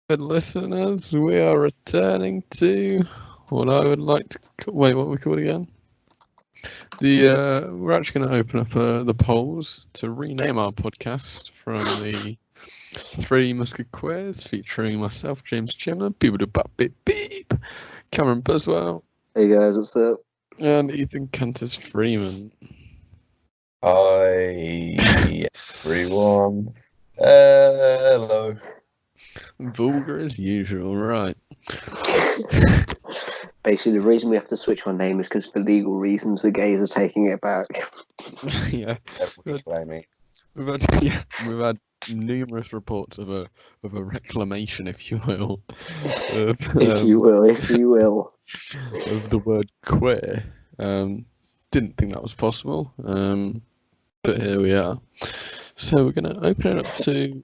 Good listeners, we are returning to what I would like to wait. What we call it again? We're actually going to open up the polls to rename our podcast from the Three Musketeers, featuring myself, James Chimner, Beep Beep Beep, Cameron Buswell, Hey guys, what's up? and Ethan Cantus Freeman. Hi everyone. Hello. Vulgar as usual, right? Basically, the reason we have to switch our name is because for legal reasons, the gays are taking it back. Yeah, Everybody's blaming. we've had numerous reports of a reclamation, if you will, of, If you will. of the word queer. Didn't think that was possible, but here we are. So we're going to open it up to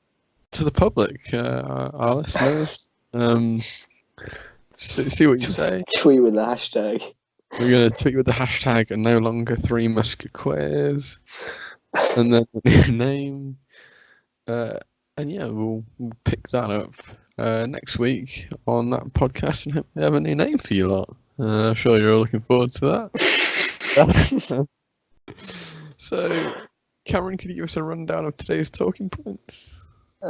the public, our listeners. See what you say. Tweet with the hashtag. We're going to tweet with the hashtag and no longer Three Musketeers, and then the new name. And yeah, we'll pick that up next week on that podcast and hopefully have a new name for you lot. I'm sure you're all looking forward to that. So, Cameron, could you give us a rundown of today's talking points? I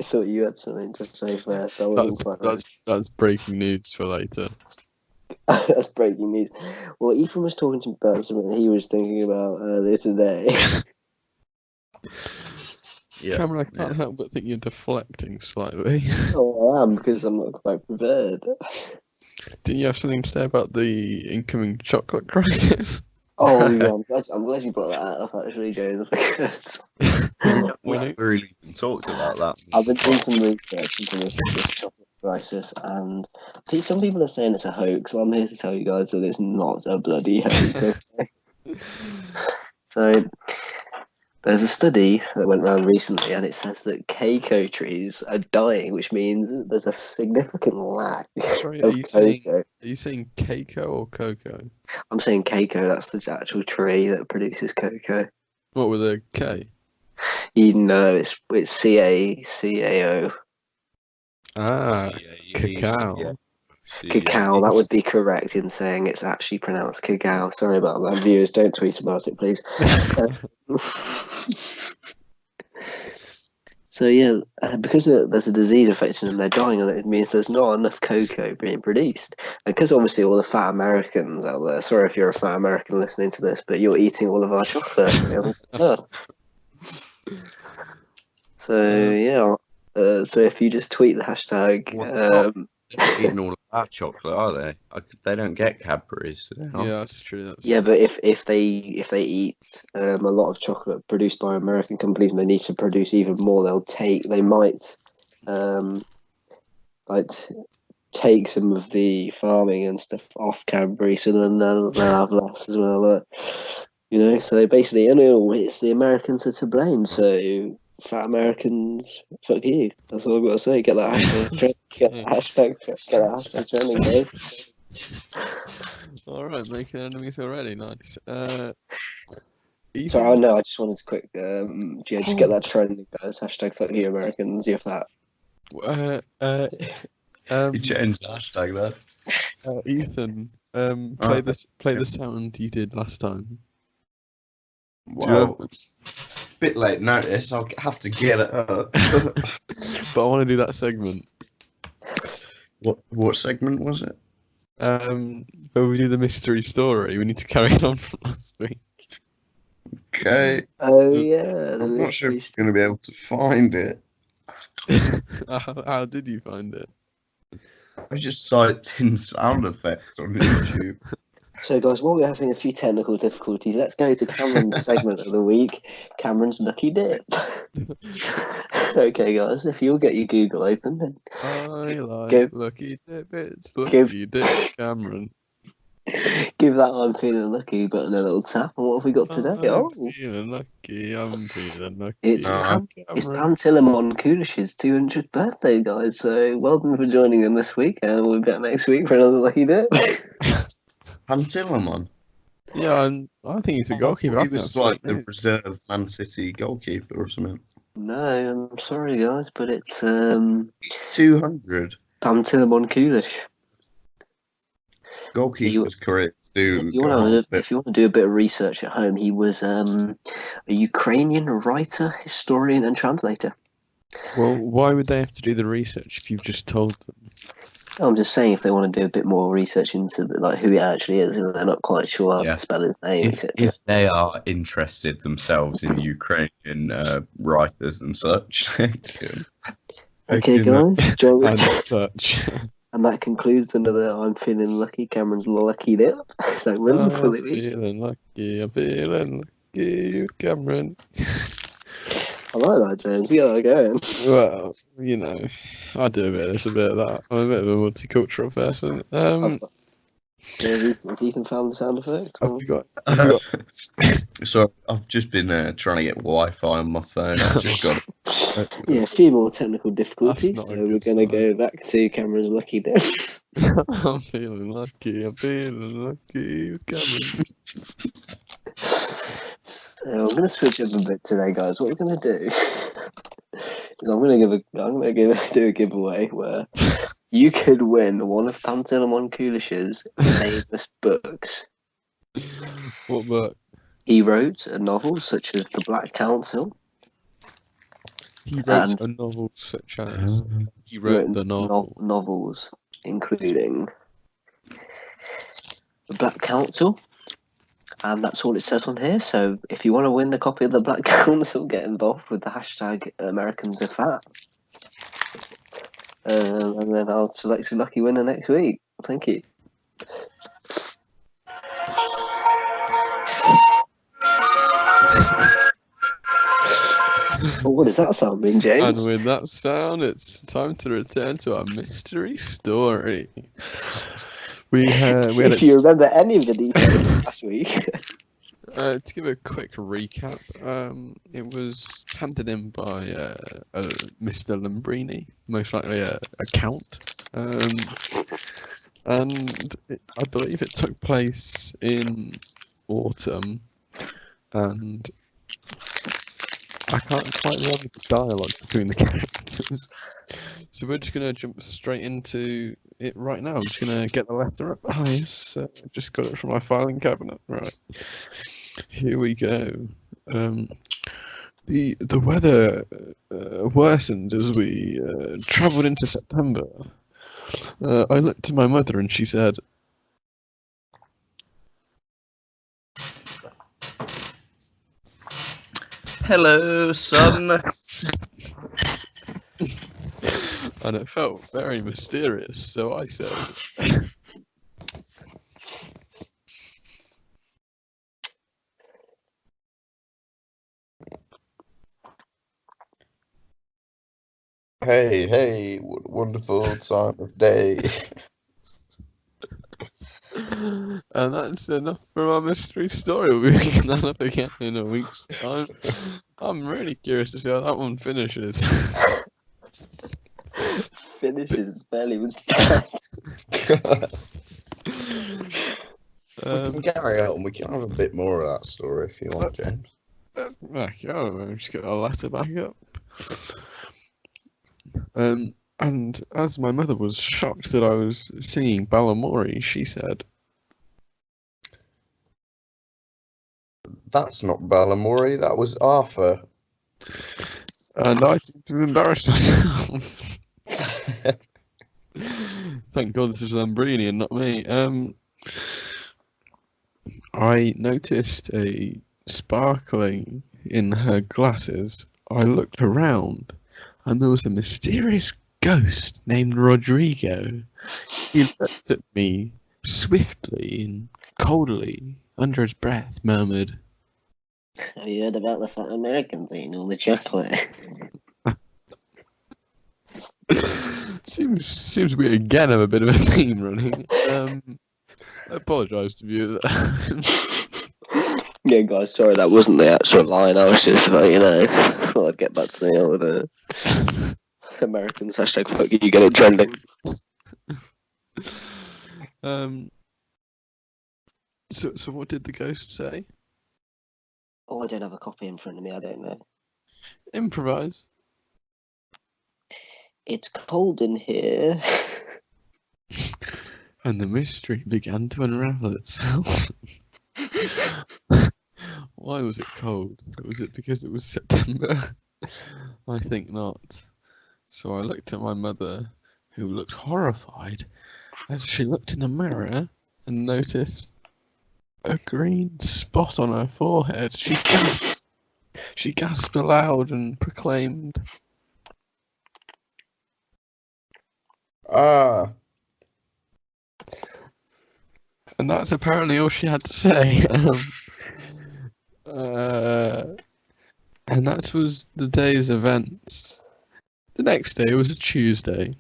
thought you had something to say first. I wasn't quite right. That's breaking news for later. That's breaking news. Well, Ethan was talking to me about something he was thinking about earlier today. Yeah, Cameron, I can't help but think you're deflecting slightly. Oh, I am, because I'm not quite prepared. Didn't you have something to say about the incoming chocolate crisis? Oh yeah, I'm glad you brought that up actually, James, because We never really talked about that. I've been doing some research into this chocolate crisis, and I think some people are saying it's a hoax. So I'm here to tell you guys that it's not a bloody hoax. Okay? So there's a study that went around recently, and it says that cocoa trees are dying, which means there's a significant lack Sorry, of are you saying Keiko or cocoa? I'm saying cocoa. That's the actual tree that produces cocoa. What with a K? You know, it's CAO. Ah, cacao. Cacao, that would be correct in saying it's actually pronounced cacao. Sorry about that, viewers. Don't tweet about it, please. So yeah, because there's a disease affecting them, they're dying, and it means there's not enough cocoa being produced. And because obviously all the fat Americans out there, sorry if you're a fat American listening to this, but you're eating all of our chocolate. So yeah, so if you just tweet the hashtag, eating all of our chocolate, are they? They don't get Cadbury's. Yeah, that's true. But if they eat a lot of chocolate produced by American companies and they need to produce even more, they might take some of the farming and stuff off Cadbury, so then they'll have less as well. So basically, it's the Americans are to blame. So fat Americans, fuck you. That's all I've got to say. Get that hashtag trending, guys. All right, making enemies already. Nice. Sorry, no, I just wanted to quick, just get that trending, guys. Hashtag fuck you Americans, you're fat. You changed the hashtag there. Ethan, play the sound you did last time. Wow. Bit late notice, I'll have to get it up. But I want to do that segment. What segment was it? Where we do the mystery story. We need to carry it on from last week. Okay. Oh yeah. I'm not sure if I'm going to be able to find it. How did you find it? I just typed in sound effects on YouTube. So guys, while we're having a few technical difficulties, let's go to Cameron's segment of the week, Cameron's Lucky Dip. Okay guys, if you'll get your Google open, then I like Lucky Dip, it's Lucky Dip, Cameron. Give that I'm feeling lucky button a little tap, and what have we got today? I'm feeling lucky. It's Pantilimon Kulish's 200th birthday, guys, so well done for joining in this week, and we'll be back next week for another Lucky Dip. Pantilimon? Yeah, I think he's a goalkeeper. He was like the reserve Man City goalkeeper or something. No, I'm sorry, guys, but it's 200. Pantilimon Coolish. Goalkeeper's career do If you go want on a to, bit. if you want to do a bit of research at home, he was a Ukrainian writer, historian, and translator. Well, why would they have to do the research if you've just told them? I'm just saying, if they want to do a bit more research into who he actually is, and they're not quite sure how Yeah. to spell his name, If etc. they are interested themselves in Ukrainian writers and such, they can. Okay, guys, And such. and that concludes another "I'm Feeling Lucky." Cameron's lucky dip segment for the week. I'm feeling lucky, Cameron. I like that, James. You got that going. Well, you know, I do a bit of this, a bit of that. I'm a bit of a multicultural person. Has Ethan found the sound effect? I Or? forgot. So I've just been trying to get Wi-Fi on my phone. I've just got. Yeah, a few more technical difficulties, That's so not a we're good going to sign. go back to Cameron's lucky dip. I'm feeling lucky. I'm feeling lucky, Cameron. I'm going to switch up a bit today, guys. What we're going to do is I'm going to do a giveaway where you could win one of Pantilimon Coolish's famous books. What book? He wrote novels such as The Black Council. He wrote And a novel such as. He wrote the novel. Novels including The Black Council. And that's all it says on here. So if you want to win the copy of The Black Council, get involved with the hashtag Americans Are Fat. And then I'll select a lucky winner next week. Thank you. Oh, what does that sound mean, James? And with that sound, it's time to return to our mystery story. We had if you remember any of the details last week. To give a quick recap, it was handed in by Mr. Lambrini, most likely a count, and I believe it took place in autumn, and I can't quite remember the dialogue between the characters, so we're just gonna jump straight into it right now. I'm just gonna get the letter up. Oh yes, just got it from my filing cabinet. Right. Here we go. The weather worsened as we travelled into September. I looked to my mother and she said, Hello, son. and it felt very mysterious. So I said, Hey, what a wonderful time of day. and that's enough for our mystery story. We'll be picking that up again in a week's time. I'm really curious to see how that one finishes. Finishes barely even start. We can carry on. We can have a bit more of that story if you want, James. Back up. Just get the letter back up. And as my mother was shocked that I was singing Balamori, she said, That's not Balamori, that was Arthur. and I seemed to have embarrassed myself. Thank God this is Lambrini and not me. I noticed a sparkling in her glasses. I looked around, and there was a mysterious ghost named Rodrigo. He looked at me swiftly and coldly, under his breath, murmured, Have you heard about the fat American thing, all the chocolate? Seems we again have a bit of a theme running. I apologise to viewers. Yeah, guys, sorry, that wasn't the actual line. I was just like, thought I'd get back to the old Americans hashtag fuck you, get it trending. So what did the ghost say? Oh, I don't have a copy in front of me, I don't know. Improvise. It's cold in here. And the mystery began to unravel itself. Why was it cold? Was it because it was September? I think not. So I looked at my mother, who looked horrified, as she looked in the mirror and noticed a green spot on her forehead. She gasped aloud and proclaimed, Ah, and that's apparently all she had to say. And that was the day's events. The next day was a Tuesday.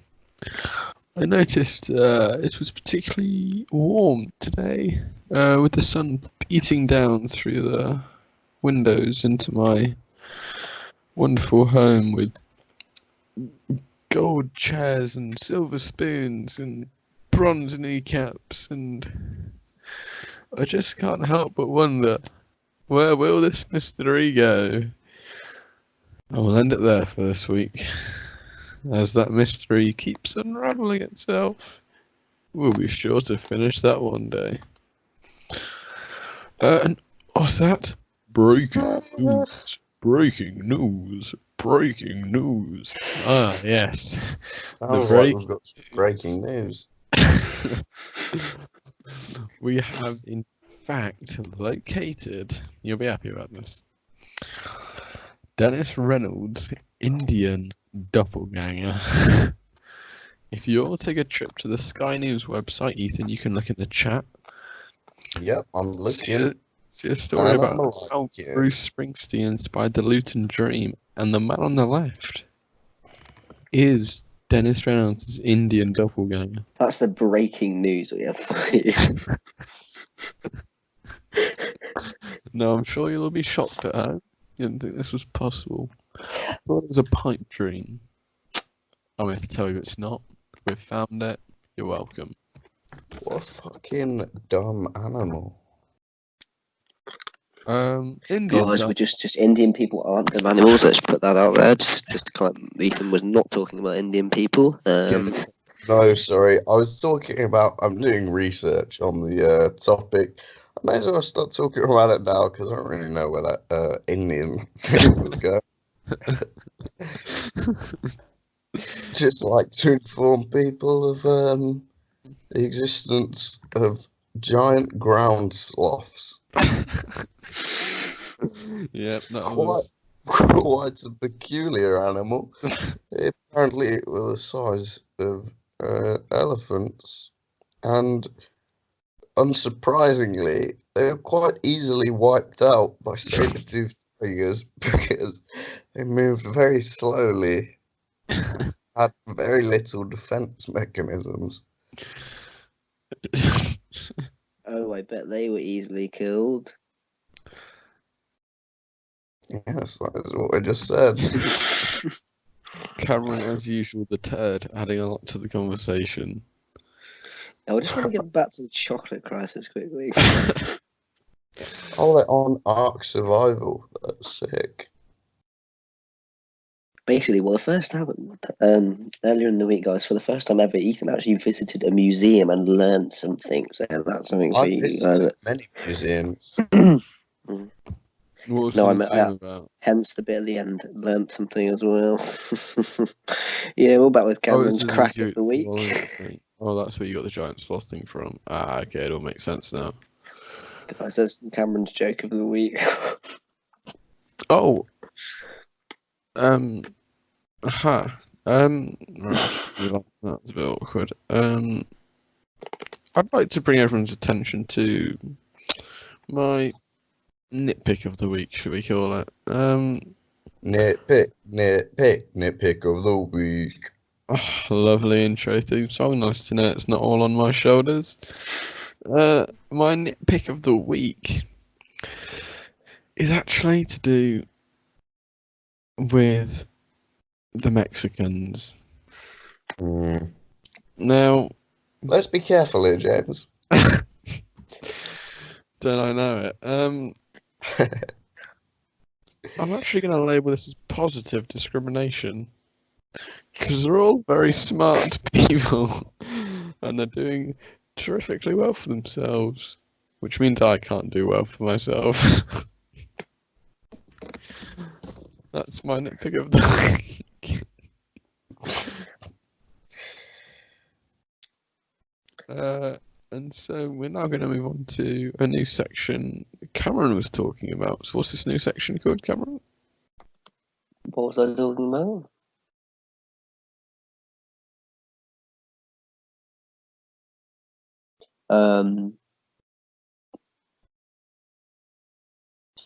I noticed it was particularly warm today, with the sun beating down through the windows into my wonderful home with gold chairs and silver spoons and bronze kneecaps, and I just can't help but wonder, where will this mystery go? I will end it there for this week. As that mystery keeps unraveling itself, we'll be sure to finish that one day. And what's that? Breaking news. Breaking news. Breaking news. Ah, yes. sounds like we've got some breaking news. We have, in fact, located, you'll be happy about this, Dennis Reynolds' Indian doppelganger. If you all take a trip to the Sky News website, Ethan, you can look in the chat. Yep, I'm looking. See a story And about I'm how like, yeah. Bruce Springsteen inspired the Luton Dream, and the man on the left is Dennis Reynolds' Indian doppelganger. That's the breaking news we have for you. No, I'm sure you'll be shocked at how you didn't think this was possible. I thought it was a pipe dream. I'm here to tell you it's not. We've found it. You're welcome. What a fucking dumb animal. Indians Guys, we're just Indian people aren't dumb animals. Let's put that out there. Just to clarify, Ethan was not talking about Indian people. No, sorry. I was talking about. I'm doing research on the topic. I may as well start talking about it now because I don't really know where that Indian thing was going. Just like to inform people of the existence of giant ground sloths. Yeah, that Quite, was. quite a peculiar animal. Apparently, it was the size of elephants, and unsurprisingly, they were quite easily wiped out by saber-toothed tigers because they moved very slowly, had very little defense mechanisms. Oh, I bet they were easily killed. Yes, that is what I just said. Cameron, as usual, the turd, adding a lot to the conversation. I just want to get back to the chocolate crisis quickly. Oh, they're on Ark Survival. That's sick. Basically, well, the first time, earlier in the week, guys, for the first time ever, Ethan actually visited a museum and learned something. So that's something for I've you guys. visited many museums. What was No, the I meant- museum about? Hence the bit at the end, learnt something as well. Yeah, we're back with Cameron's it's crack the of the week. sloth thing. Oh, that's where you got the giant sloth thing from. Ah, okay, it all makes sense now. Guys, that's Cameron's joke of the week. Oh, right, that's a bit awkward. I'd like to bring everyone's attention to my nitpick of the week, should we call it? Nitpick of the week. Oh, lovely intro theme song. Nice to know it's not all on my shoulders. My nitpick of the week is actually to do with the Mexicans. Now, Let's be careful here, James. don't I know it? I'm actually going to label this as positive discrimination because they're all very smart people and they're doing terrifically well for themselves, which means I can't do well for myself. That's my nitpick of the week. And so we're now going to move on to a new section Cameron was talking about. So what's this new section called, Cameron? What was I talking about?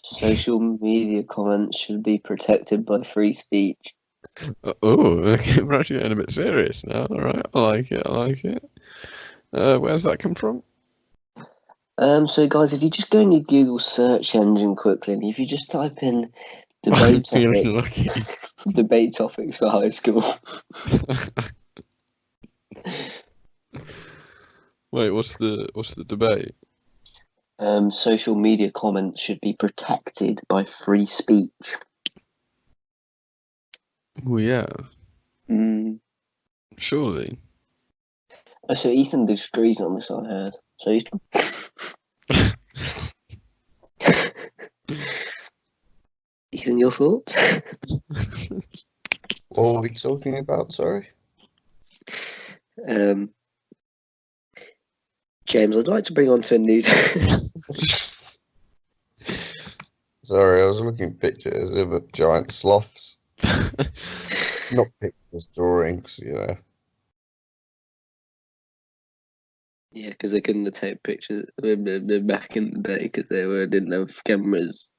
Social media comments should be protected by free speech. Oh, okay, we're actually getting a bit serious now. All right, I like it. I like it. Where's that come from? So guys, if you just go in your Google search engine quickly, and if you just type in debate Feeling topics, lucky. debate topics for high school. Wait, what's the debate? Social media comments should be protected by free speech. Well, yeah, Mm. surely. Oh, so Ethan disagrees on this, I heard. So Ethan, your thoughts? What were we talking about? Sorry. James, I'd like to bring on to a new. Sorry, I was looking at pictures of giant sloths. Not pictures, drawings, you know. Yeah, because they couldn't take pictures back in the day because didn't have cameras.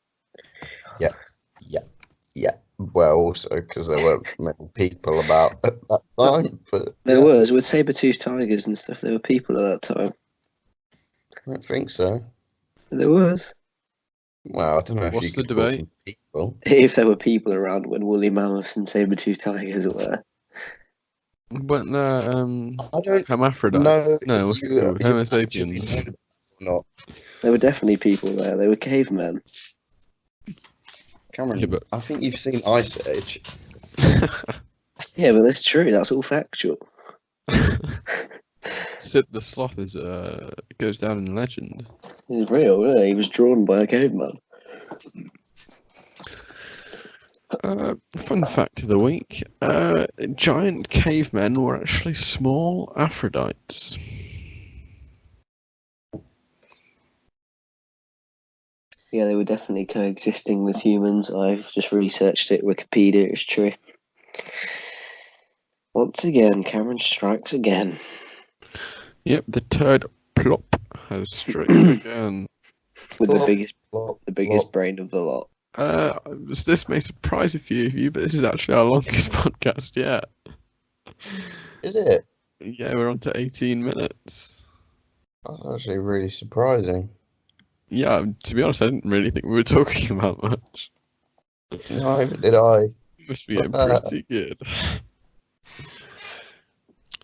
Yeah. Well, also because there weren't many people about at that time. But There yeah, was with saber-toothed tigers and stuff. There were people at that time. I don't think so. There was. Well, I don't know if What's you the could call debate? them people. If there were people around when woolly mammoths and saber-toothed tigers were. Weren't there I don't hermaphrodites? know No, if what's it you called? you Homo actually sapiens. know that or not. There were definitely people there. They were cavemen. Cameron, Yeah, but- I think you've seen Ice Age. Yeah, but that's true. That's all factual. Sid the Sloth is goes down in legend. He's real, yeah. He was drawn by a caveman. Fun fact of the week: giant cavemen were actually small Aphrodites. Yeah, they were definitely coexisting with humans. I've just researched it. Wikipedia is true. Once again, Cameron strikes again. Yep, the turd plop has struck again. With Plop, the biggest plop. brain of the lot. This may surprise a few of you, but this is actually our longest podcast yet. Is it? Yeah, we're on to 18 minutes. That's actually really surprising. Yeah, to be honest, I didn't really think we were talking about much. Neither did I. Must be getting pretty good.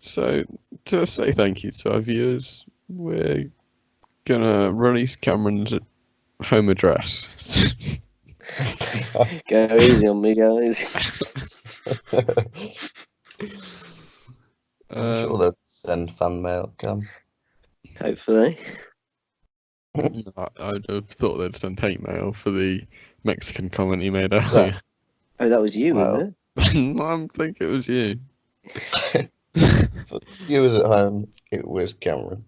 So, to say thank you to our viewers, we're gonna release Cameron's home address. Go easy on me, guys. I'm sure they'll send fan mail, Cam. Hopefully. I'd have thought they'd send hate mail for the Mexican comment he made earlier. Oh, that was you, Well. wasn't it? I think it was you. For viewers at home, it was Cameron.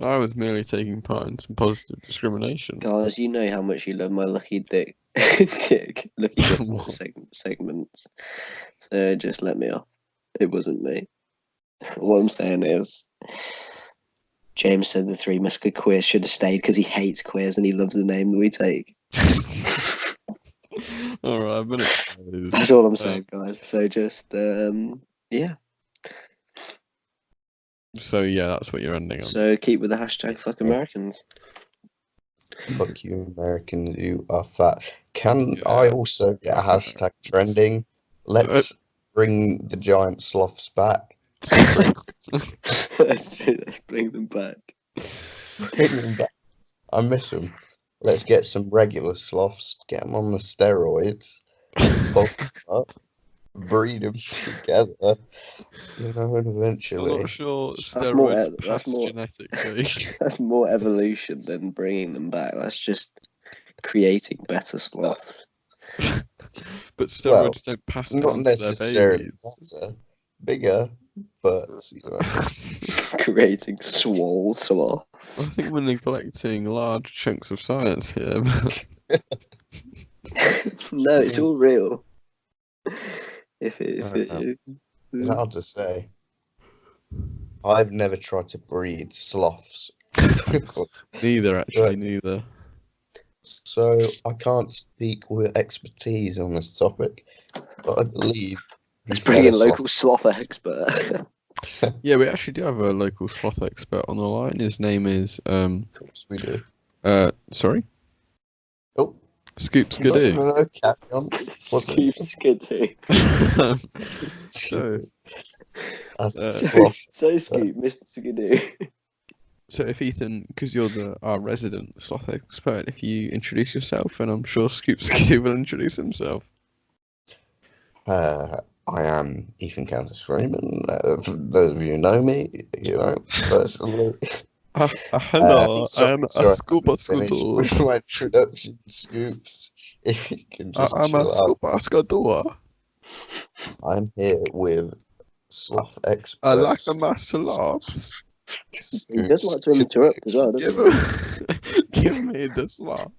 I was merely taking part in some positive discrimination. Guys, you know how much you love my lucky dick. Lucky dick What? segments. So just let me off. It wasn't me. What I'm saying is, James said the Three Musketeers should have stayed because he hates queers and he loves the name that we take. Alright, I've been excited. That's all I'm saying, guys. So just, yeah. So yeah, that's what you're ending on. So keep with the hashtag fuck Americans. Fuck you, Americans, you are fat. Can Yeah. I also get a hashtag trending? Let's bring the giant sloths back. That's true. Let's bring them back. Bring them back. I miss them. let's get some regular sloths, get them on the steroids, bulk 'em up, breed them together, and I'm eventually. not sure That's more steroids e- that's pass more- genetically. That's more evolution than bringing them back. That's just creating better sloths. But steroids don't pass Not down to their necessarily babies. better, bigger, but Creating swole sloths. I think we're neglecting large chunks of science here. No, it's all real. If it's hard to say. I've never tried to breed sloths, Neither, actually, neither. so I can't speak with expertise on this topic. But I believe let's bring in local sloth expert. Yeah, we actually do have a local sloth expert on the line. His name is Of course we do. Sorry, Oh, Scoop Skidoo. no, carry on. Scoop Skidoo. So, As a Uh, sloth. So Scoop, Mr. Skidoo. so if Ethan, because you're our resident sloth expert, if you introduce yourself, and I'm sure Scoop Skidoo will introduce himself. I am Ethan Countess Freeman. For those of you who know me, personally. Hello, I'm a Scooper Finished Skidoo. with my introduction, Scoops. If you can just I'm a chill out. Scooper Skidoo. I'm here with sloth experts. I like my sloths. He does like to interrupt as well, doesn't he? Give me the sloth.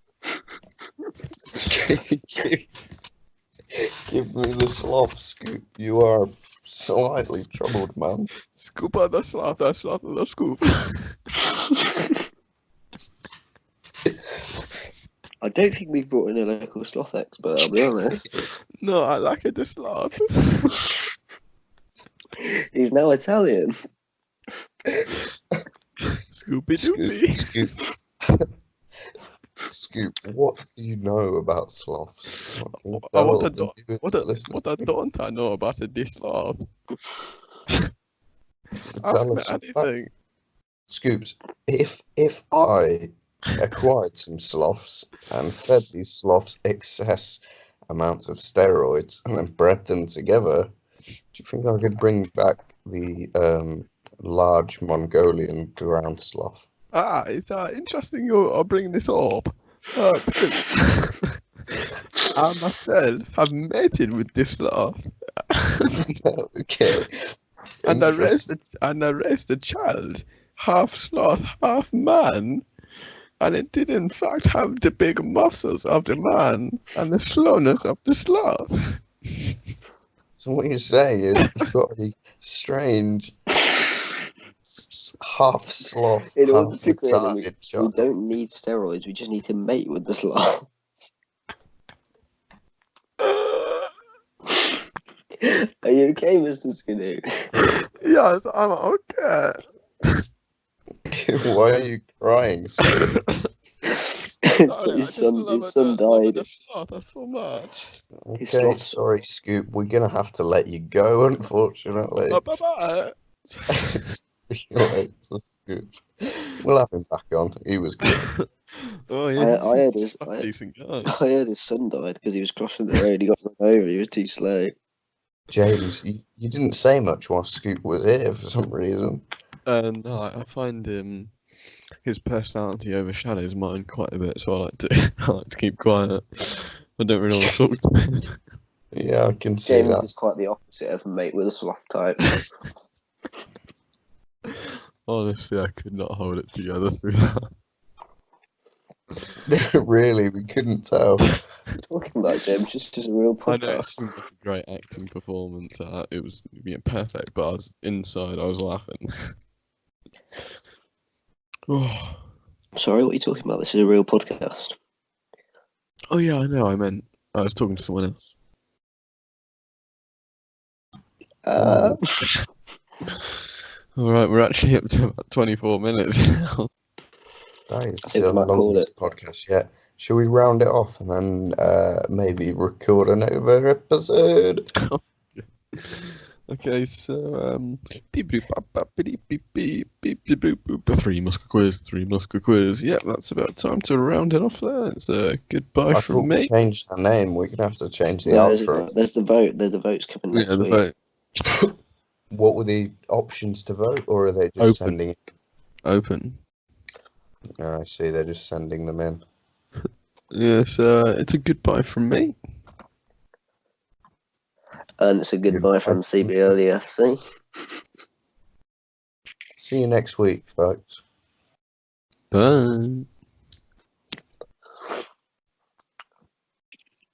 Give me the sloth, Scoop. You are slightly troubled, man. Scooper the sloth the scoop. I don't think we've brought in a local sloth expert, I'll be honest. No, I like it the sloth. He's now Italian. Scoopy doopy. Scoop, what do you know about sloths? What I don't I know about a sloth? Ask me anything. Scoops, if I acquired some sloths and fed these sloths excess amounts of steroids and then bred them together, do you think I could bring back the large Mongolian ground sloth? It's interesting you're bringing this up. Because I myself have mated with this sloth. Okay. And I raised a child, half sloth, half man, and it did in fact have the big muscles of the man and the slowness of the sloth. So what you're saying is you've got a strange half sloth, In order half to create them, retarded we child. don't need steroids, we just need to mate with the sloth. Are you okay, Mr. Skidoo? Yes, I'm okay. Why are you crying? His son died. The sloth so much. Okay, sloth. sorry, Scoop. We're gonna have to let you go, unfortunately. Bye-bye. Right, so Scoop. We'll have him back on. He was good. Oh yeah, I heard he's his- a decent guy. I heard his son died because he was crossing the road. He got run over. He was too slow. James, you didn't say much while Scoop was here for some reason. No, I find his personality overshadows mine quite a bit, so I like to keep quiet. I don't really want to talk to him. Yeah, I can see James that. is quite the opposite of a mate with a sloth type. Honestly, I could not hold it together through that. Really, we couldn't tell. Talking about James, it's just a real I know it podcast. seemed like a great acting performance. It was perfect, but I was laughing. Oh. Sorry, what are you talking about? This is a real podcast. Oh yeah, I know. I was talking to someone else. Uh, All right, we're actually up to about 24 minutes now. That is I think we the might call longest podcast yet. Shall we round it off and then maybe record another episode? Okay, so beep beep bop bop beep beep beep beep beep boop, boop, Three Musker quiz. Three Musker quiz. Yep, that's about time to round it off there. It's a goodbye I from thought we me. changed the name. We're gonna have to change the No, outro. there's the vote. There's the votes coming next Yeah, the week. vote. What were the options to vote, or are they just Open. sending it? Open. Oh, I see. They're just sending them in. Yes, it's a goodbye from me. And it's a goodbye from CBLEFC. See you next week, folks. Bye.